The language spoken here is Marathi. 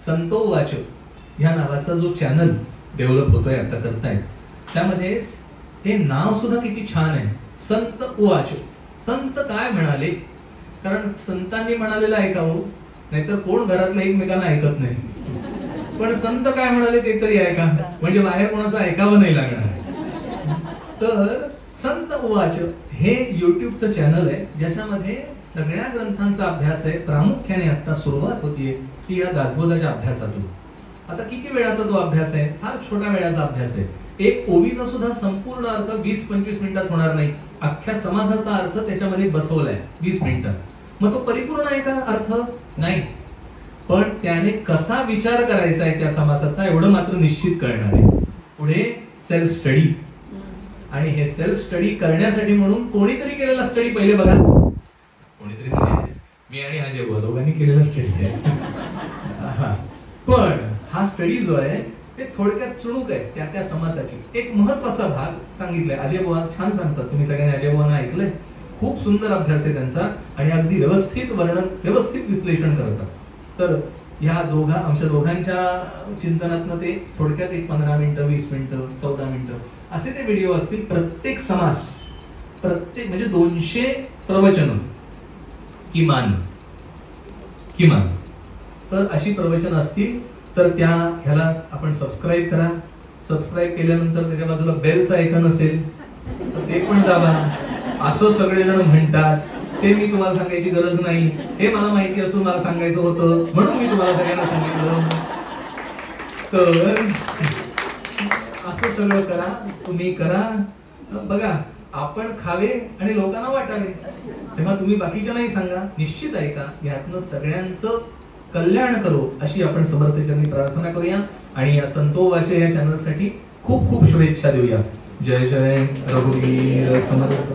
संतो वाच ह्या नावाचा जो चॅनल डेव्हलप होतोय आता करतायत, त्यामध्ये ते नाव सुद्धा किती छान आहे, संत उवाच. संत काय म्हणाले, कारण संतांनी म्हणालेलं ऐकावं, नाहीतर कोण घरातलं एकमेकांना ऐकत नाही. पण संत काय म्हणाले ते तरी ऐका, म्हणजे बाहेर कोणाचं ऐकावं नाही लागणार. तर संत उवाच हे युट्यूबचं चॅनल आहे, ज्याच्यामध्ये सगळ्या ग्रंथांचा अभ्यास आहे. प्रामुख्याने आता सुरुवात होतीये ती या दासबोधाच्या अभ्यासातून. आता किती वेळाचा तो अभ्यास आहे, फार छोट्या वेळाचा अभ्यास आहे. एक ओवीचा सुद्धा संपूर्ण अर्थ 20-25 मिनिटात होणार नाही, अख्ख्या समासाचा अर्थ त्याच्यामध्ये बसवलाय 20 मिनिटात. मग तो परिपूर्ण आहे का अर्थ? नाही, पण त्याने कसा विचार करायचा आहे त्या समासाचा एवढं मात्र निश्चित कळणार आहे. पुढे सेल्फ स्टडी, आणि हे सेल्फ स्टडी करण्यासाठी म्हणून कोणीतरी केलेला स्टडी पहिले बघा. कोणीतरी मी आणि अजय दोघांनी केलेला स्टडी आहे. पण हा स्टडी जो आहे ते थोडक्यात चुणूक आहे त्या त्या समासाची. एक महत्वाचा भाग सांगितलाय अजय बुवा, छान सांगतात. तुम्ही सगळ्यांनी अजय बुवांना ऐकलंय, खूप सुंदर अभ्यास आहे त्यांचा, आणि अगदी व्यवस्थित वर्णन, व्यवस्थित विश्लेषण करतात. तर ह्या आमच्या दोघांच्या चिंतनातनं ते थोडक्यात एक 15 मिनिटं, 20 मिनिटं, 14 मिनिटं असे ते व्हिडिओ असतील. प्रत्येक समास, प्रत्येक म्हणजे 200 प्रवचन किमान. तर अशी प्रवचन असतील. तर ह्याला आपण सबस्क्राईब करा. सबस्क्राईब केल्यानंतर त्याच्या बाजूला बेलचं आयकॉन असेल तर ते पण दाबा. असं सगळेजण म्हणतात, ते मी तुम्हाला सांगायची गरज नाही, हे मला माहिती असून मला सांगायचं होतं म्हणून मी तुम्हाला सगळ्यांना सांगितलं. तर असं सगळं करा, तुम्ही करा. बघा, आपण खावे आणि लोकांना वाटावे, तेव्हा तुम्ही बाकीच्या नाही सांगा, निश्चित ऐका. यातनं सगळ्यांचं कल्याण करो अशी आपण समर्थांनी प्रार्थना करूया. आणि या संतो वाच या चॅनलसाठी खूप खूप शुभेच्छा देऊया. जय जय रघुवीर समर्थ.